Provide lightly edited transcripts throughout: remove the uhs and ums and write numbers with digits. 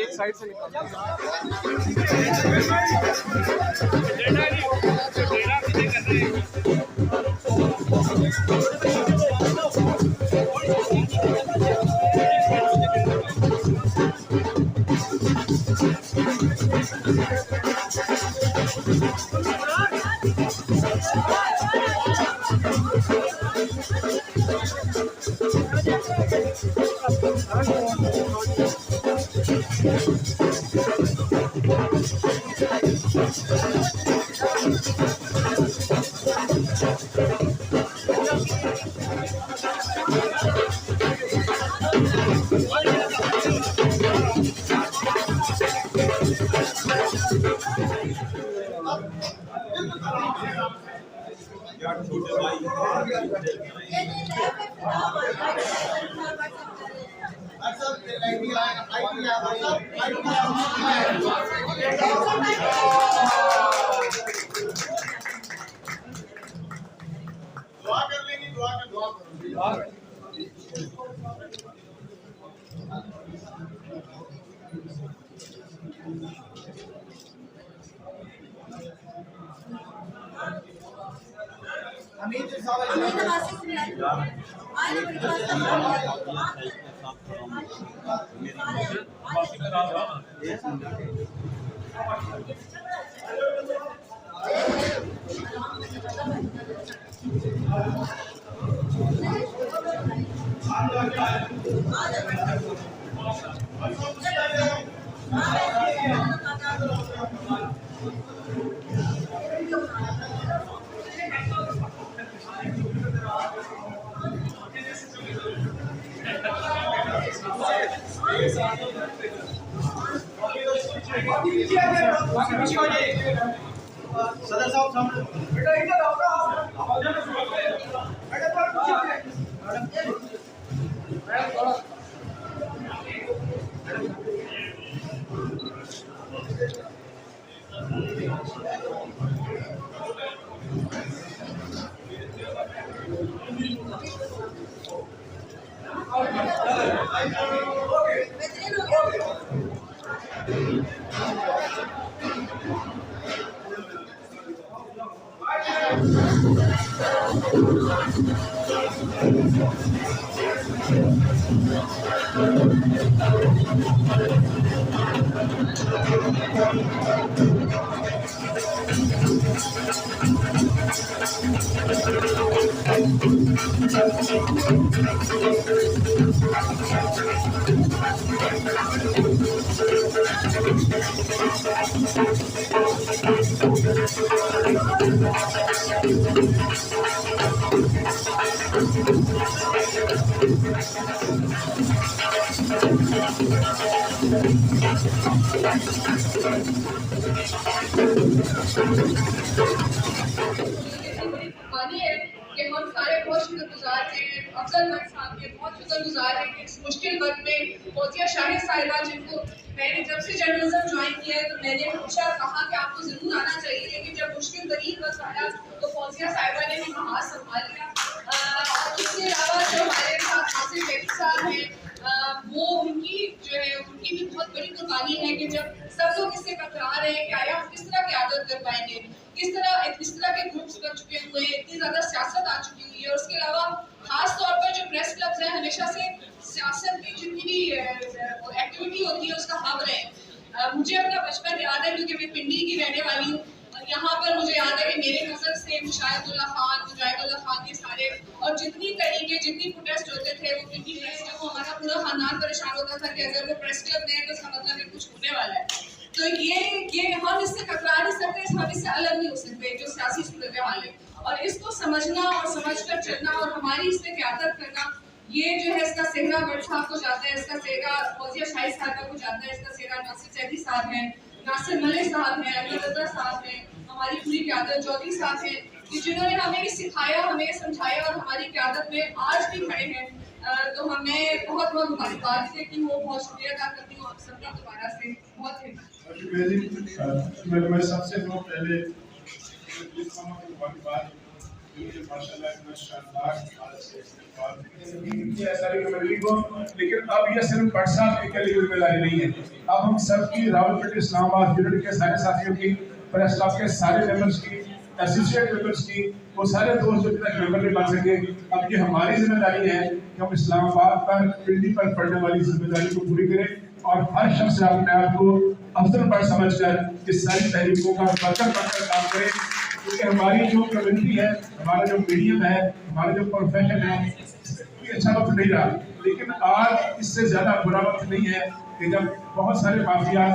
एक साइड से सदर साहब सामने बेटा इधर आओ कि हम सारे बहुत शुक्रगुजार हैं अफजल भट्ट साहब के, बहुत शुक्रगुजार हैं कि इस मुश्किल वक्त में फौजिया शाहिद साहिबा, जिनको मैंने जब से जर्नलिज्म ज्वाइन किया है तो मैंने हमेशा कहा कि आपको जरूर आना चाहिए, लेकिन जब मुश्किल तरीन वक्त आया तो फौजिया साहिबा ने भी हाथ संभाल लिया। इसके अलावा जो हमारे साथ आसिफ बेदी साहब हैं, वो उनकी जो है उनकी भी बहुत बड़ी कुर्बानी है कि जब सब लोग इससे कतरा रहे हैं कि आया हम किस तरह क़यादत कर पाएंगे, किस तरह के ग्रुप्स बन चुके हुए हैं, इतनी ज़्यादा सियासत आ चुकी हुई है। और उसके अलावा खास तौर पर जो प्रेस क्लब्स हैं हमेशा से सियासत की जितनी भी एक्टिविटी होती है उसका हब रहे। मुझे अपना बचपन याद है क्योंकि मैं पिंडी की रहने वाली हूँ। यहाँ पर मुझे याद है कि मेरे नज़र से मुशाहिदुल्लाह खान, मुजाहिदुल्लाह खान के सारे और जितनी तरीके जितनी प्रोटेस्ट होते थे वो पिंडी प्रेस क्लब, हमारा पूरा खानदान परेशान होता था कि अगर वो प्रेस क्लब में है तो इसका मतलब है कुछ होने वाला है। तो ये हम इससे कतरा नहीं सकते, हम इससे अलग नहीं हो सकते जो सियासी सूरत हाल है। और इसको समझना और समझकर चलना और हमारी इससे क़यादत करना, ये जो है इसका सेहरा भट्ट साहब को जाता है, इसका सेहरा फौजिया शाहिद साहब को जाता है, इसका सेहरा नासिर सैदी साहब हैं, नासिर मलिक साहब हैं, अली रज़ा साहब हैं, हमारी पूरी क़यादत चौधरी साहब हैं, कि जिन्होंने हमें ये सिखाया, हमें समझाया और हमारी क़यादत में आज भी खड़े हैं। तो हमें बहुत बहुत मुबारकबाद है कि वो बहुत शुक्रिया अदा करती हूँ आप सबका दोबारा से बहुत है। मैं सबसे पहले माशाल्लाह इतना शानदार हालत से इस्तेमाल की है सारी कमेटी को। लेकिन अब ये सिर्फ भट्ट साहब की अकेली जिम्मेदारी नहीं है, अब हम सबकी रावलपिंडी इस्लामाबाद यूनिट के सारे साथियों की, प्रेस क्लब के सारे मेंबर्स की, एसोसिएट मेंबर्स की, वो सारे दोस्त जो तक मेंबर नहीं बन सके, अब ये हमारी जिम्मेदारी है कि हम इस्लामाबाद पर पिंडी पर पड़ने वाली जिम्मेदारी को पूरी करें और हर शख्स अपने आप को अफसर पर समझकर इस सारी तहरीकों का वर्कर बनकर काम करें। क्योंकि हमारी जो कम्युनिटी है, हमारा जो मीडियम है, हमारा जो प्रोफेशन है, कोई अच्छा वक्त नहीं रहा, लेकिन आज इससे ज्यादा बुरा वक्त नहीं है कि जब बहुत सारे माफिया,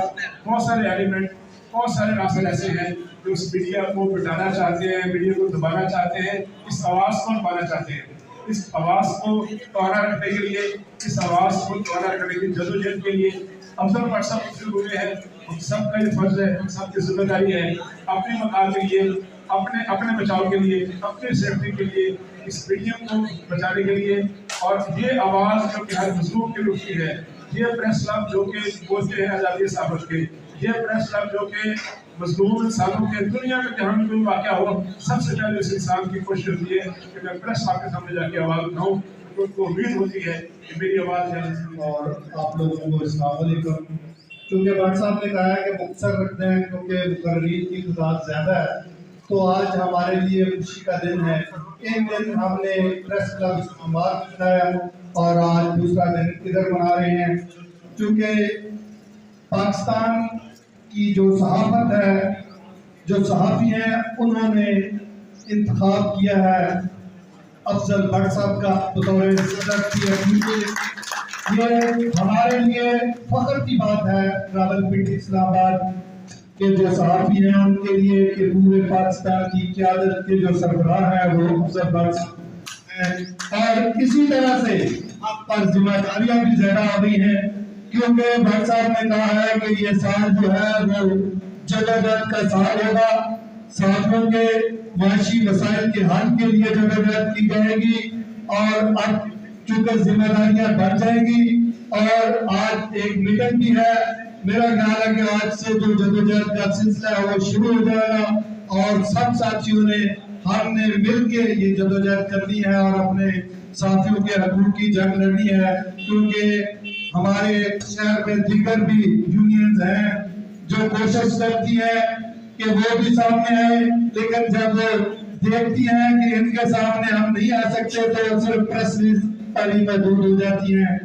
बहुत सारे एलिमेंट, बहुत सारे रास्ते ऐसे हैं जो इस मीडिया को बिठाना चाहते हैं, मीडिया को दबाना चाहते हैं, इस आवाज को दबाना चाहते हैं। इस आवाज को तोड़ा रखने के लिए, इस आवाज को तोड़ा रखने की जदोजहद के लिए अफसर पर सब शुरू हुए हैं। हम सबका ये फर्ज है, हम सबकी जिम्मेदारी है अपने मकान के लिए, अपने बचाव के लिए, अपने सेफ्टी के लिए, इस मीडियम को बचाने के लिए। और ये आवाज जो कि हर मजलूम की उठती है, ये प्रेस क्लब जो कि बोलते हैं आज़ादी साहब के, ये प्रेस क्लब जो कि मजलूम इंसानों के दुनिया में जहाँ भी कोई वाक़या हो, सबसे पहले इस इंसान की कोशिश होती है कि मैं प्रेस क्लब के सामने जाके आवाज़ उठाऊँ, तो उनको उम्मीद होती है कि मेरी आवाज़ है। और आप लोगों को अस्सलाम वालेकुम। क्योंकि भट्ट साहब ने कहा है कि मुख्तसर रखते हैं क्योंकि मुकर्रीन की तादाद ज़्यादा है, तो आज हमारे लिए खुशी का दिन है। इन दिन हमने प्रेस क्लब इस्लामाबाद बनाया और आज दूसरा दिन इधर मना रहे हैं। क्योंकि पाकिस्तान की जो सहाफत है, जो सहाफ़ी हैं, उन्होंने इंतखाब किया है अफजल भट्ट साहब का बतौर सदर की। ये हमारे लिए फख्र की बात है रावलपिंडी इस्लामाबाद के जो सहाफ़ी हैं उनके लिए कि पूरे पाकिस्तान की क़यादत के जो सरबराह है वो अफजल भट्ट साहब हैं। और इसी तरह से आप पर जिम्मेदारियां भी ज़्यादा आ गई हैं, क्योंकि भट्ट साहब ने कहा है कि ये साल जो है वो जदोजहद का साल होगा। साथियों के माशी मसाइल के हल के लिए जदोजहद की जाएगी और अब चूंकि जिम्मेदारियां बढ़ जाएंगी और आज एक मीटिंग भी है, मेरा ख्याल है कि आज से जो जदोजहद का सिलसिला है वो शुरू हो जाएगा और सब साथियों ने हमने मिलके ये जदोजहद करनी है और अपने साथियों के हकूक़ की जंग लड़नी है। क्योंकि हमारे शहर में दीगर भी यूनियंस हैं जो कोशिश करती है कि वो भी सामने आए, लेकिन जब देखती हैं कि इनके सामने हम नहीं आ सकते तो सिर्फ प्रेस तारीफ दूर हो जाती हैं।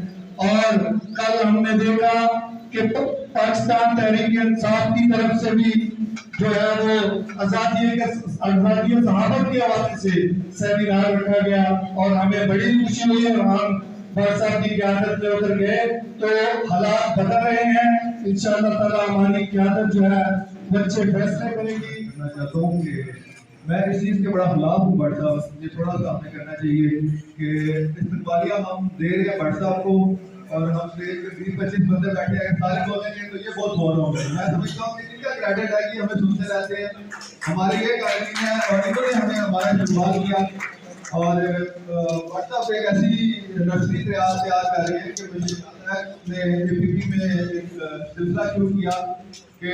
और कल हमने देखा कि पाकिस्तान तहरीक इंसाफ की तरफ से भी जो है वो आज़ादी सहाबत के हवाले से सेमिनार रखा गया और हमें बड़ी खुशी हुई और हम भट्ट साहब की क़यादत में उधर गए तो हालात बदल रहे हैं। इंशाअल्लाह ताला हमारी क़यादत जो है बच्चे फैसले करेगी। मैं चाहता हूँ कि मैं इस चीज़ के बड़ा खिलाफ हूँ भट्ट साहब, ये थोड़ा सा हमें करना चाहिए कि इस्तेमालिया हम दे रहे हैं भट्ट साहब को और हम स्टेज पे 20-25 बंदे बैठे हैं, सारे बोलेंगे तो ये बहुत बोल रहा हूँ। मैं समझता हूँ कि इनका क्रेडिट है कि हमें सुनते रहते हैं, हमारी ये कार्य है और इन्होंने हमें हमारा शुरुआत किया। और भट्ट साहब एक ऐसी नर्सरी तैयार कर रही है कि मुझे APP में एक सिलसिला शुरू किया कि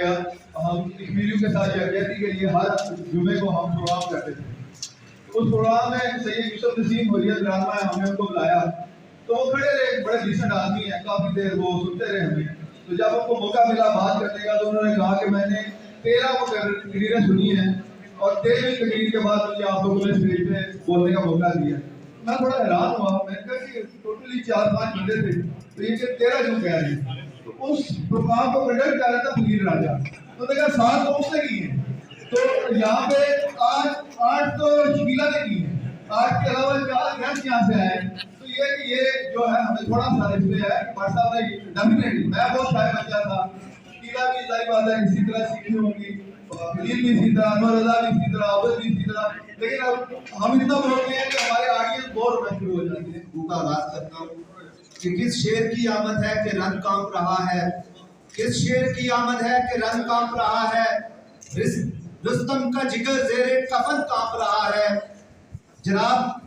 हम वीडियो के साथ यकजहती के लिए हर जुमे को हम प्रोग्राम करते थे। उस प्रोग्राम में सैयद यूसुफ नसीम हुर्रियत रहनुमा है, हमने उनको बुलाया तो वो खड़े रहे, बड़े डिसेंट आदमी है, काफ़ी देर वो सुनते रहे हमें। तो जब उनको मौका मिला बात करने का तो उन्होंने कहा कि मैंने 13 तकरीरें सुनी हैं और 13वीं तकरीर के बाद मुझे आप लोगों ने स्टेज पे बोलने का मौका दिया। मैं थोड़ा हैरान हुआ, मैंने कहा कि टोटली 4-5 बंदे थे तो ये 13 क्यों कह रहे हैं। तो उस प्रोग्राम को कंडक्ट कर रहा था फकीर राजा, तो देखा 7 पहुंचने की है, तो यहाँ पे 8 तो शकीला ने की है, 8 के अलावा 4 गेस्ट यहाँ से आए। तो ये जो है हमें थोड़ा सा इसलिए है कि भट्ट साहब ने डेफिनेटली, मैं बहुत शायद बच्चा था, शकीला भी सही बात है इसी तरह सीखनी होगी, फकीर भी इसी तरह, अनवर रजा भी इसी तरह, अवध भी इसी तरह। लेकिन अब हम इतना बोल रहे हैं कि हमारे ऑडियंस बोर होना शुरू हो जाती है। का आगाज करता हूँ कि किस शेर की आमद है कि रंग कांप रहा है, किस शेर की आमद है कि रंग कांप रहा है, रुस्तम का जिगर ज़ेरे कफन कांप रहा है। जनाब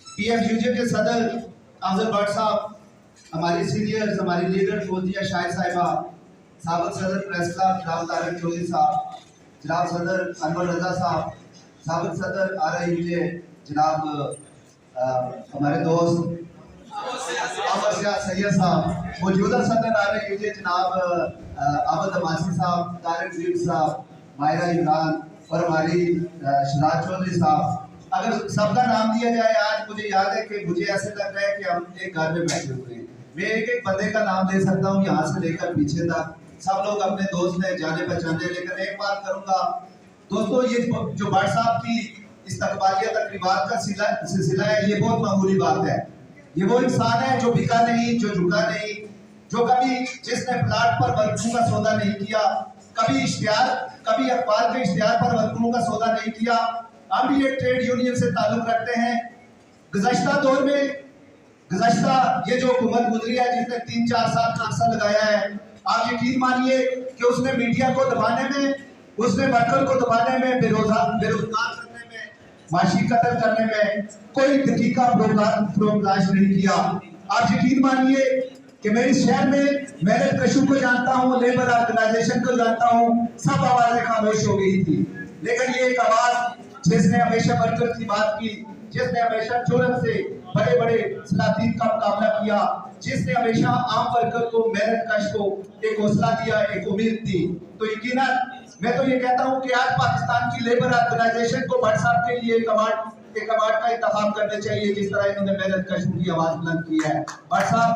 PFUJ के सदर अफजल भट्ट साहब, हमारी सीनियर्स, हमारी लीडर फौजिया शाहिद साहिबा, साबिक सदर प्रेस क्लब जनाब तारिक चौधरी साहब, जनाब सदर अनवर रजा साहब, साबिक सदर RIUJ जनाब हमारे दोस्त सैयद साहब, मौजूदा सदर नारे यूजे जनाब अहमद अमासी साहब, तारिक ज़ीब साहब, मायरा इमरान और हमारी शराज चौधरी साहब। अगर सबका नाम दिया जाए, आज मुझे याद है कि मुझे ऐसे लग रहा है कि हम एक घर में बैठे हुए हैं। मैं एक एक बंदे का नाम ले सकता हूँ यहाँ से लेकर पीछे तक, सब लोग अपने दोस्त हैं, जाने पहचाने। लेकिन एक बात करूँगा दोस्तों, ये जो भट्ट साहब की इस्तकबालिया तकरीबात का सिलसिला है, ये बहुत मामूली बात है। ये वो इंसान है जो बिका नहीं, जो झुका नहीं, जो कभी जिसने प्लाट पर वर्करों का सौदा नहीं किया, कभी अखबार के इश्तिहार पर वर्करों का सौदा नहीं किया। हम भी एक ट्रेड यूनियन से ताल्लुक रखते हैं। गुज़श्ता दौर में ये जो हुकूमत गुजरी है, जिसने 3-4 साल का अरसा लगाया है, आप यकीन मानिए कि उसने मीडिया को दबाने में, उसने वर्कर को दबाने में, बेरोजगार करने में, माशी कत्ल करने में कोई दकीका प्रोग्राम नहीं किया। आप यकीन मानिए कि मैं इस शहर में मेहनत कशों को जानता हूँ, लेबर ऑर्गेनाइजेशन को जानता हूँ, सब आवाजें खामोश हो गई थी। लेकिन ये एक आवाज जिसने हमेशा वर्कर की बात की, जिसने हमेशा जुर्म से बड़े बड़े सलातीन का मुकाबला किया, जिसने हमेशा आम वर्कर को, मेहनत कश को एक हौसला दिया, एक उम्मीद दी, तो यकीनन मैं तो ये कहता हूँ कि आज पाकिस्तान की लेबर ऑर्गेनाइजेशन को भट्ट साहब के लिए एक अवार्ड का इंतखाब करना चाहिए, जिस तरह इन्होंने मेहनत कशों की आवाज बुलंद की है। भट्ट साहब,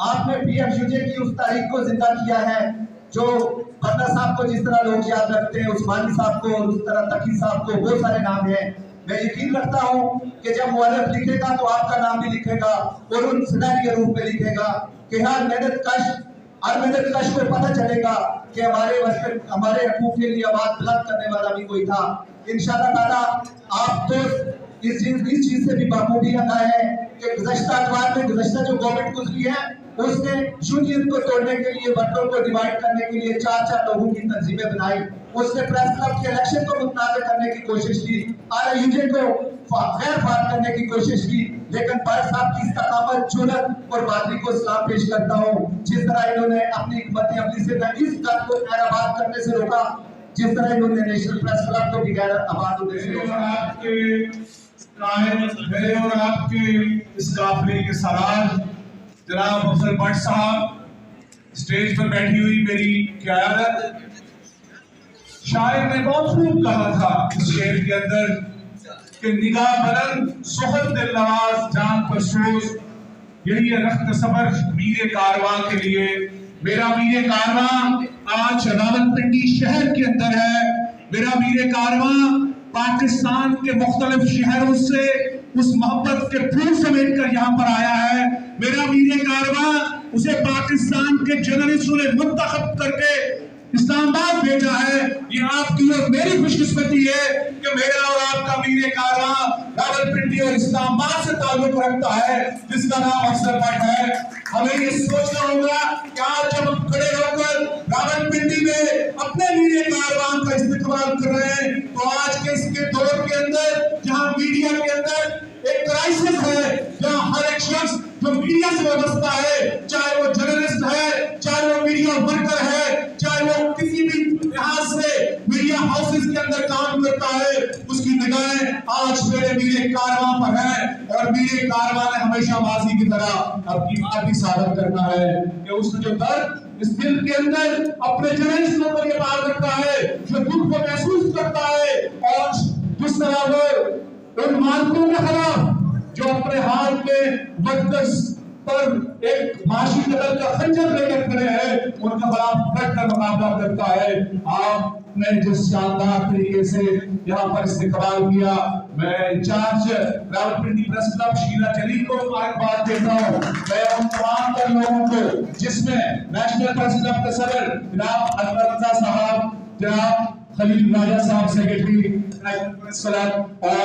आपने PFUJ की उस तारीख को जिंदा किया है जो बंदा साहब को जिस तरह लोग याद रखते हैं, उस्मानी साहब को, उस तरह तकी साहब को, बहुत सारे नाम हैं। मैं यकीन रखता हूँ कि जब मुअल्लिफ लिखेगा तो आपका नाम भी लिखेगा और उन सिनारी के रूप में लिखेगा कि हर मेहनत कश को पता चलेगा कि हमारे हकूक के लिए आवाज बुलंद करने वाला भी कोई था। इंशाअल्लाह ताला आप तो इस चीज से भी बाखूबी लगा है कि गुज़श्ता अखबार में गुज़श्ता जो गवर्नमेंट गुजरी है, उसने यूनियन को तोड़ने के लिए, वर्करों को डिवाइड करने के लिए 4-4 लोगों की तंजीमें बनाई। उसने प्रेस क्लब के इलेक्शन को मुतनाज़ करने की कोशिश की, RIUJ को गैर फाल करने की कोशिश की। लेकिन भट्ट साहब की इस्तकामत, जुर्रत और बहादुरी को सलाम पेश करता हूँ। जिस तरह इन्होंने अपनी हिम्मत अमली से इस कद को गैर आबाद करने से रोका, जिस तरह इन्होंने नेशनल प्रेस क्लब को भी गैर आबाद होने से रोका। मेरे और आपके इस काफिले के सराज जनाब अफजल भट्ट साहब, स्टेज पर बैठी हुई मेरी क़यादत, शायर ने बहुत खूब कहा था इस शेर के अंदर कि निगाह बुलंद, सुहद दिल नवाज, जान पर सोज, यही है रख्त सबर मीरे कारवां के लिए। मेरा मीरे कारवां आज रावलपिंडी शहर के अंदर है। मेरा मीरे कारवां पाकिस्तान के मुख्तलिफ शहरों से उस मोहब्बत के फूल समेट कर यहाँ पर आया है। मेरा मीरे कारवां उसे पाकिस्तान के जर्नलिस्टों ने मुंतखब करके इस्लामाबाद भेजा है। ये आपकी और मेरी खुशकिस्मती है कि मेरा और आपका मीरे कारवां रावलपिंडी और इस्लामाबाद से ताल्लुक रखता है, जिसका नाम अफजल भट्ट है। हमें ये सोचना होगा कि आज जब हम खड़े होकर रावलपिंडी में अपने मीरे कारवां का इस्तेमाल कर रहे हैं, तो आज के इसके दौर के अंदर जहां मीडिया के अंदर एक क्राइसिस है, जहां हर एक शख्स जो मीडिया से वाबस्ता है, चाहे वो जर्नलिस्ट है, चाहे वो मीडिया वर्कर है, चाहे वो किसी भी लिहाज से मीडिया हाउसेस के अंदर काम करता है, उसकी निगाहें आज मेरे मीरे कारवां पर है। और मीरे कारवां ने हमेशा माजी की तरह अपनी बात भी साबित करना है कि उसने जो दर्द इस दिल के अंदर अपने जर्नलिस्टों पर ये बात रखता है, जो दुख को महसूस करता है, और जिस तरह वो उन मालिकों के खिलाफ जो अपने हाथ में वर्कर्स पर एक माशी कदर का खंजर लेकर खड़े हैं, उनके खिलाफ डटकर मुकाबला करता है। आपने जिस शानदार तरीके से यहाँ पर इस्तेकबाल किया, मैं in charge Rawalpindi press club Sheela Jalil को मुबारकबाद देता हूँ। मैं उन तमाम लोगों को, जिसमें नेशनल प्रेस क्लब के सदर जनाब अनवर रजा साहब, जनाब खलील राजा साहब सेक्रेटरी प्रेस क्लब, और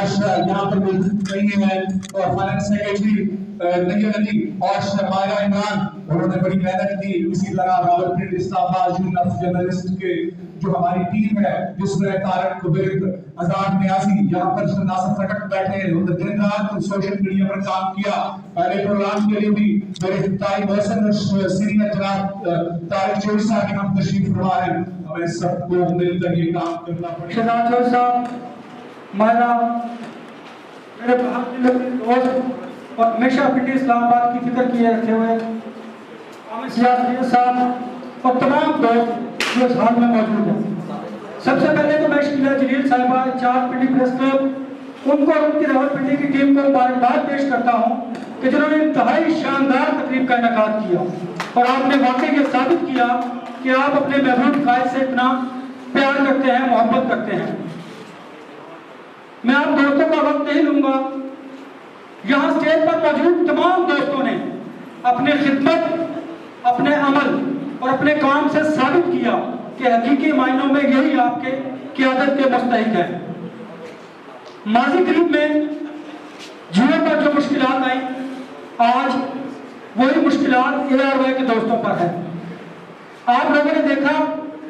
यहाँ पर नहीं है, और फाइनेंस सेक्रेटरी नदी और मायरा इमरान, उन्होंने बड़ी मेहनत की। इसी तरह Rawalpindi Islamabad union of journalist के जो हमारी टीम है, जिसमें तारक कुबैर, आजाद न्यासी यहाँ पर नासिर खटक बैठे, उन्होंने दिन रात सोशल मीडिया पर काम किया। पहले प्रोग्राम के लिए भी मेरे ताई मोहसिन सीनियर जनाब तारिक चौधरी साहब यहाँ तशरीफ फरमा है। हमें सबको मिलकर ये काम करना पड़ेगा। मायरा मेरे दोस्त और हमेशा पिंडी इस्लामाबाद की फिक्र किए रखे हुए आमिर सियाद साहब और तमाम दोस्त जो इस हाल में मौजूद हैं। सबसे पहले तो मैं शकीला जलील साहिबा इंचार्ज पिंडी प्रेस क्लब उनको और उनकी रावलपिंडी की टीम को मुबारकबाद पेश करता हूँ कि जिन्होंने इंतहाई शानदार तकरीब का इनेकाद किया और आपने वाकई ये साबित किया कि आप अपने महबूब कायद से इतना प्यार करते हैं, मोहब्बत करते हैं। मैं आप दोस्तों का वक्त नहीं लूंगा। यहाँ स्टेज पर मौजूद तमाम दोस्तों ने अपनी खिदमत, अपने अमल और अपने काम से साबित किया कि हकीकी मायनों में यही आपके क़यादत के मुस्तहिक है। माजी करीब में जीवन पर जो मुश्किलात आई, आज वही मुश्किलात ARY के दोस्तों पर है। आप लोगों ने देखा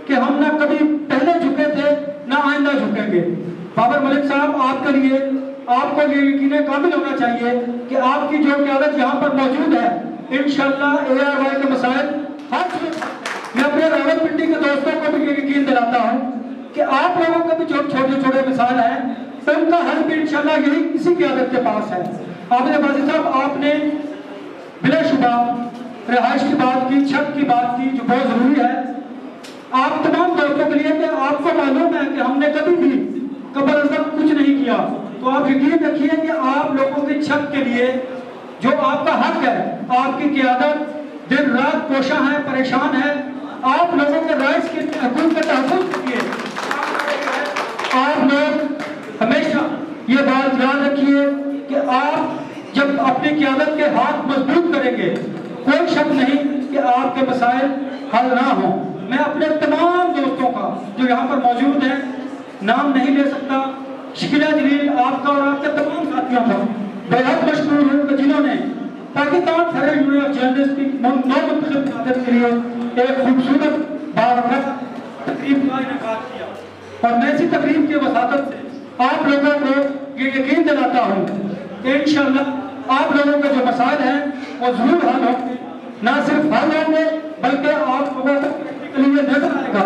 कि हम ना कभी पहले झुके थे ना आइंदा झुकेंगे। बाबर मलिक साहब, आपके लिए आपको ये यकीन कामिल होना चाहिए कि आपकी जो क़यादत यहाँ पर मौजूद है, इंशाअल्लाह ARY के मसाइल हल। मैं अपने रावलपिंडी के दोस्तों को भी ये यकीन दिलाता हूँ कि आप लोगों के भी जो छोटे छोटे मिसाल हैं तो उनका हल भी इंशाअल्लाह यही इसी क़यादत के पास है। आबिद बाजी साहब, आपने बिलाशुबा रिहाइश की बात की, छत की बात की, जो बहुत ज़रूरी है आप तमाम दोस्तों के लिए कि आपको मालूम है कि हमने कभी भी कब्ल अज़ल कुछ नहीं किया, तो आप यकीन रखिए कि आप लोगों की छत के लिए जो आपका हक है, आपकी क़यादत दिन रात कोशा है, परेशान है। आप लोगों के राइट्स के हकूक़ के तहफ़्फ़ुज़ के लिए आप लोग हमेशा ये बात याद रखिए कि आप जब अपनी क़यादत के हाथ मजबूत करेंगे, कोई शक नहीं कि आपके मसाइल हल ना हो। मैं अपने तमाम दोस्तों का जो यहाँ पर मौजूद हैं नाम नहीं ले सकता। शकीला जलील आपका और आपके तमाम साथियों का बेहद मशकूर हूँ कि जिन्होंने Pakistan federal union of journalist की नौमुंतखब क़यादत के लिए एक खूबसूरत बारकत तकरीब का इनेकाद किया। और मैं इसी तकरीब की वसातत से आप लोगों को ये यकीन दिलाता हूँ कि इंशाअल्लाह आप लोगों के जो मसाइल हैं वो ज़रूर हल होंगे। ना सिर्फ हल होंगे बल्कि आप लोगों को प्रैक्टिकली नजर आएगा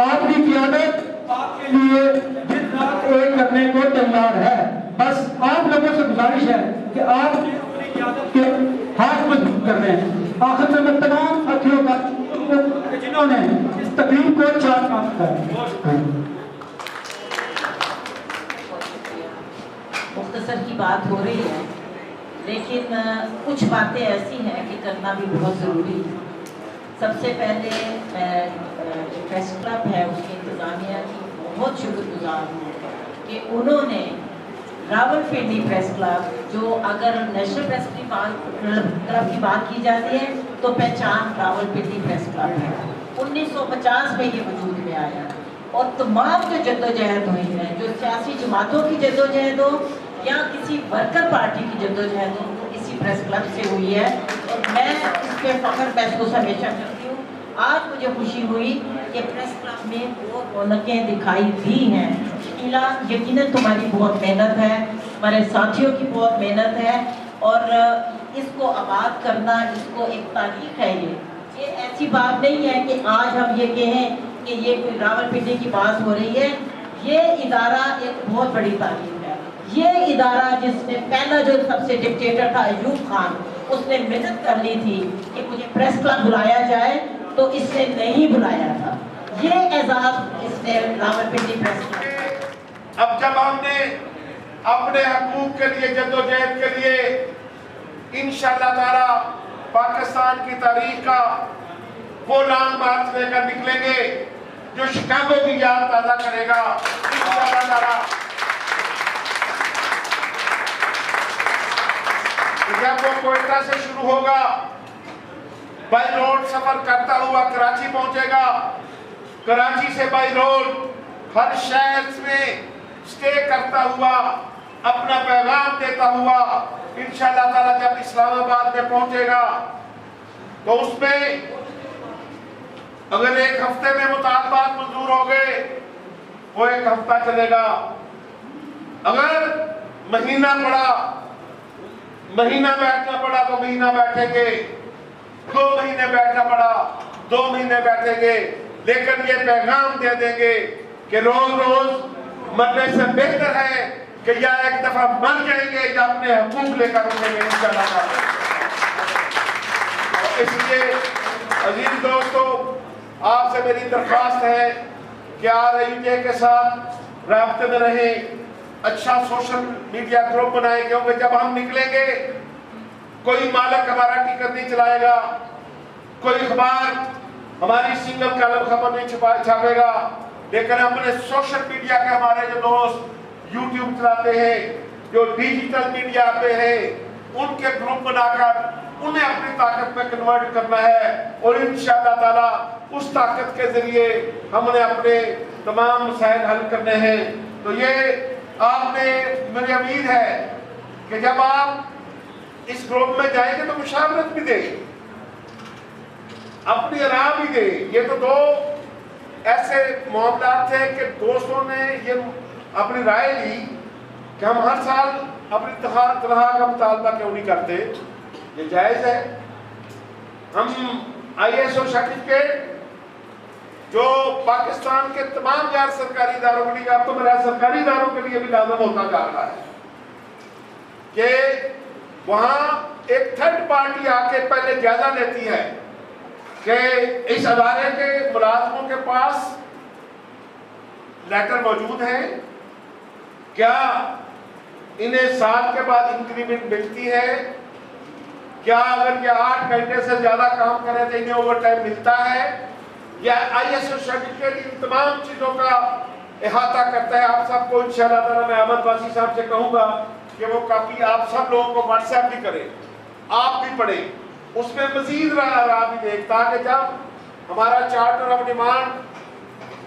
आपकी क़यादत आपके लिए दिन रात एक करने को तैयार है। बस आप लोगों से गुजारिश है कि आप अपनी क़यादत के हाथ मजबूत कर रहे हैं। आखिर में मैं तमाम साथियों का जिन्होंने इस तकरीब को चार काम किया। मुख्तसर की बात हो रही है, लेकिन कुछ बातें ऐसी हैं कि करना भी बहुत ज़रूरी है। सबसे पहले मैं प्रेस क्लब है उसकी इंतज़ामिया की बहुत शुक्रगुजार हूँ कि उन्होंने रावलपिंडी प्रेस क्लब, जो अगर नेशनल प्रेस क्लब की बात की जाती है तो पहचान रावलपिंडी प्रेस क्लब है। 1950 में ये वजूद में आया और तमाम जो जद्दोजहद हुई है, जो सियासी जमातों की जद्दोजहद हो या किसी वर्कर पार्टी की जद्दोजहद हो, वो इसी प्रेस क्लब से हुई है और मैं इस पर फ़ख्र महसूस हमेशा करती हूँ। आज मुझे खुशी हुई कि प्रेस क्लब में वो रौनकें दिखाई दी हैं। शकीला, यकीनन तुम्हारी बहुत मेहनत है, हमारे साथियों की बहुत मेहनत है और इसको आबाद करना, इसको एक तारीख है। ये ऐसी बात नहीं है कि आज हम ये कहें कि ये कोई रावलपिंडी की बात हो रही है। ये इदारा एक बहुत बड़ी तारीख है। ये इदारा जिसने पहला जो सबसे डिक्टेटर था अयूब खान, उसने मिन्नत कर ली थी कि मुझे प्रेस क्लब बुलाया जाए, तो इसने नहीं बुलाया था। ये एजाज इसने रावलपिंडी प्रेस क्लब। अब जब हमने अपने हकूक के लिए जद्दोजहद के लिए इंशाअल्लाह ताला पाकिस्तान की तारीख का वो लॉन्ग मार्च लेकर निकलेंगे जो शिकागो की याद ताज़ा करेगा इंशाअल्लाह ताला। जब वो कोयटा से शुरू होगा, बाई रोड सफर करता हुआ कराची पहुंचेगा, कराची से बाई रोड हर शहर में स्टे करता हुआ अपना पैगाम देता हुआ इंशाअल्लाह ताला जब इस्लामाबाद में पहुंचेगा तो उसमें अगर एक हफ्ते में मुतालबात मंजूर हो गए वो एक हफ्ता चलेगा। अगर महीना पड़ा, महीना बैठना पड़ा तो महीना बैठेंगे, 2 महीने बैठना पड़ा 2 महीने बैठेंगे, लेकिन ये पैगाम दे देंगे कि रोज रोज मरने से बेहतर है कि या एक दफा मर जाएंगे या अपने हकूक लेकर उठेंगे इंशाअल्लाह। इसलिए अजीज दोस्तों, आपसे मेरी दरख्वास्त है कि RUJ के साथ राब्ते में रहें, अच्छा सोशल मीडिया ग्रुप बनाएं, क्योंकि जब हम निकलेंगे कोई मालक हमारा टिकट नहीं चलाएगा, कोई अखबार हमारी सिंगल कलम खबर नहीं छापेगा, लेकिन अपने सोशल मीडिया के हमारे जो दोस्त YouTube चलाते हैं, जो डिजिटल मीडिया पे हैं, उनके ग्रुप बनाकर उन्हें अपनी ताकत में कन्वर्ट करना है और इंशाअल्लाह ताला उस ताकत के जरिए हमने अपने तमाम मसाइल हल करने हैं। तो ये आपने, मुझे उम्मीद है कि जब आप इस ग्रुप में जाएंगे तो मुशावरत भी दें, अपनी राय भी दें। ये तो दो ऐसे मामला थे कि दोस्तों ने ये अपनी राय ली कि हम हर साल अपनी तनख्वाह का मुतालबा क्यों नहीं करते, ये जायज़ है। हम ISO सर्टिफिकेट जो पाकिस्तान के तमाम गैर सरकारी इदारों के लिए, अब तो मेरा सरकारी इदारों के लिए भी लाज़िम होता जा रहा है कि वहाँ एक थर्ड पार्टी आके पहले जायजा लेती है कि इस अदारे के मुलाजमों के पास लेटर मौजूद है, क्या इन्हें साल के बाद इंक्रीमेंट मिलती है, क्या अगर ये 8 घंटे से ज्यादा काम करें तो इन्हें ओवर टाइम मिलता है, या ISO सर्टिफिकेट इन तमाम चीजों का अहाता करता है। आप सबको इंशाअल्लाह ताला मैं अहमद वासी साहब से कहूंगा कि वो काफी आप सब लोगों को WhatsApp भी करें, आप भी पढ़ें, उसमें मजीद राह भी देखता कि जब हमारा चार्टर ऑफ डिमांड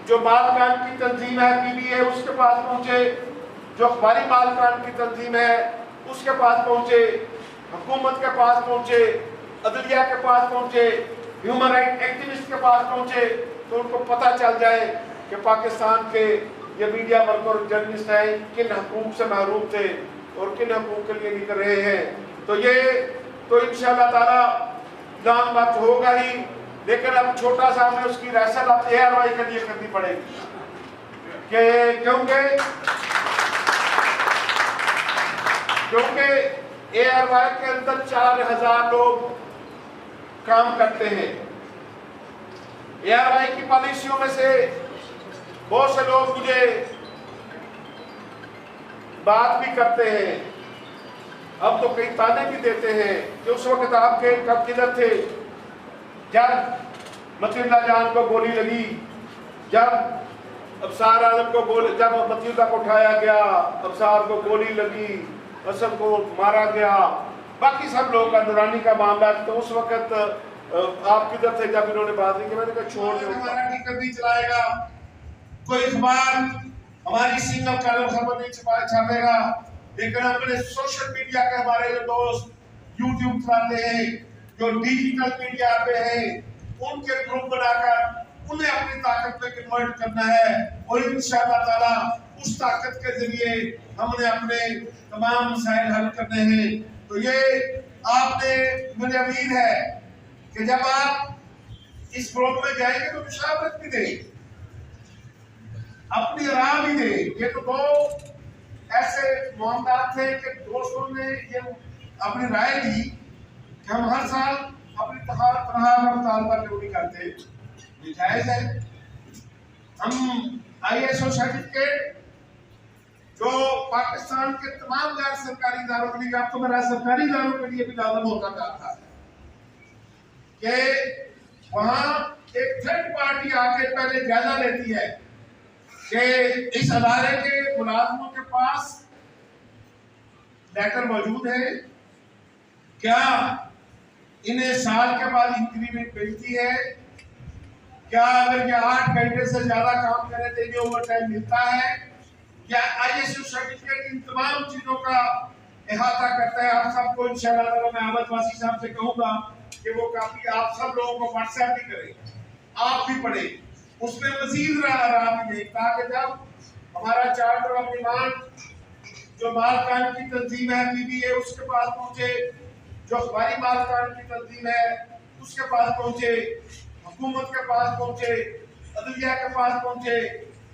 जो मालकान की तंजीम है PBA उसके पास पहुंचे, जो अखबारी मालकान की तंजीम है उसके पास पहुंचे, हुकूमत के पास पहुंचे, अदलिया के पास पहुंचे, ह्यूमन राइट एक्टिविस्ट के पास पहुंचे, तो उनको पता चल जाए कि पाकिस्तान के ये मीडिया वर्कर और जर्नलिस्ट हैं किन हकूक से महरूम थे और किन हकूक के लिए निकल रहे हैं। तो ये तो इंशाअल्लाह ताला जान बात होगा ही, लेकिन अब छोटा सा हमें उसकी रैसल अब ARY के लिए करनी पड़ेगी क्योंकि ARY के अंदर 4000 लोग काम करते हैं। ARY की पॉलिसियों में से बहुत से लोग मुझे बात भी करते हैं, अब तो कई ताने भी देते हैं कि उस वक्त आपके कब किधर थे जब मतीउल्लाह जान को गोली लगी, जब अफसार आलम को गोली, जब मतीउल्लाह को उठाया गया, अफसार को गोली लगी, असद को मारा गया, बाकी सब लोगों का नूरानी का मामला। तो उस वक्त आप किधर थे जब इन्होंने बात की? मैंने कहा छोड़ दो, हमारा टिकट नहीं चलाएगा, कोई अखबार हमारी सिंगल कलम खबर नहीं छापेगा, लेकिन अपने सोशल मीडिया के हमारे जो दोस्त YouTube चलाते हैं, जो डिजिटल मीडिया पे हैं, उनके ग्रुप बनाकर उन्हें अपनी ताकत में कन्वर्ट करना है और इंशाअल्लाह ताला उस ताकत के जरिए हमने अपने तमाम मसाइल हल करने हैं। तो ये आपने, मुझे उम्मीद है कि जब आप इस ग्रुप में जाएंगे तो मुशावरत भी दें, अपनी राय भी दें। ये तो दो ऐसे मामला थे कि दोस्तों ने ये अपनी राय ली कि हम हर साल अपनी तनख्वाह का मुतालबा क्यों नहीं करते, ये जायज़ है। हम ISO सर्टिफिकेट जो पाकिस्तान के तमाम गैर सरकारी इदारों के लिए, अब तो मेरा सरकारी इदारों के लिए भी लाज़िम होता जाता है कि वहाँ एक थर्ड पार्टी आके पहले जायजा लेती है कि इस अदारे के मुलाजमों के पास लेटर मौजूद है, क्या इन्हें साल के बाद इंक्रीमेंट मिलती है, क्या अगर ये 8 घंटे से ज्यादा काम करें तो इन्हें ओवर टाइम मिलता है, क्या ISO सर्टिफिकेट इन तमाम चीजों का अहाता करता है। आप सबको इंशाअल्लाह मैं अहमद वासी साहब से कहूंगा कि वो काफी आप सब लोगों को WhatsApp भी करें, आप भी पढ़े, उसमें मजीद राह भी देखता कि जब हमारा चार्टर ऑफ डिमांड जो मालकान की तंजीम है PBA उसके पास पहुंचे, जो अखबारी मालकान की तंजीम है उसके पास पहुंचे, हुकूमत के पास पहुंचे, अदलिया के पास पहुंचे,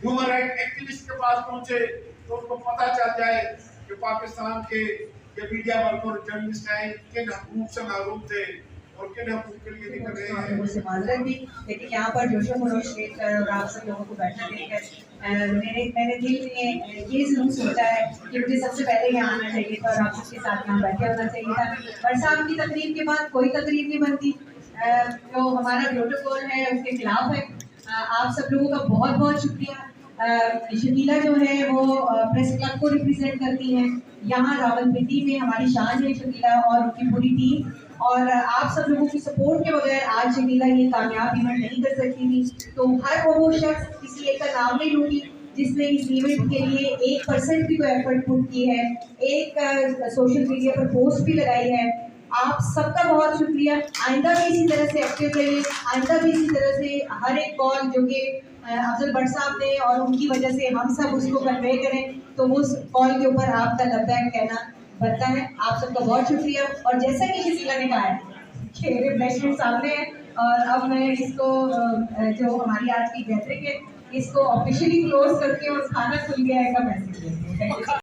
ह्यूमन राइट एक्टिविस्ट के पास पहुंचे तो उनको पता चल जाए कि पाकिस्तान के मीडिया वर्कर जर्नलिस्ट हैं किन हकूक से महरूम थे और किन हकूक के लिए निकल रहे हैं। मुझसे माजरत भी, लेकिन यहाँ पर जोशो खरोश देखकर और आप सब लोगों को बैठना देखकर मैंने दिल में ये जरूर सोचा है कि मुझे सबसे पहले यहाँ आना चाहिए था और आप सबके साथ यहाँ बैठे होना चाहिए था। बरसात की तकरीब के बाद कोई तकरीब नहीं बनती, जो हमारा प्रोटोकॉल है उसके खिलाफ है। आप सब लोगों का बहुत बहुत शुक्रिया। शकीला जो है वो प्रेस क्लब को रिप्रेजेंट करती हैं, यहाँ रावलपिंडी में हमारी शान है शकीला और उनकी पूरी टीम, और आप सब लोगों की सपोर्ट के बगैर आज शकीला ये कामयाब इवेंट नहीं कर सकती थी। तो हर वो शख्स, किसी एक का नाम नहीं लूँगी, जिसने इस इवेंट के लिए 1% भी कोई एफर्ट पुट की है, एक सोशल मीडिया पर पोस्ट भी लगाई है, आप सबका बहुत शुक्रिया। आइंदा भी इसी तरह से एक्टिव रहिए, आइंदा भी इसी तरह से हर एक कॉल जो कि अफजल भट्ट साहब ने और उनकी वजह से हम सब उसको कन्वे करें, तो उस कॉल के ऊपर आपका लब्बैक कहना बनता है। आप सबका बहुत शुक्रिया। और जैसा कि शकीला ने कहा है कि रिफ्रेशमेंट सामने है, और अब मैं इसको जो हमारी आज की गैदरिंग है इसको ऑफिशियली क्लोज करके और खाना खुल गया है का मैसेज देती हूँ।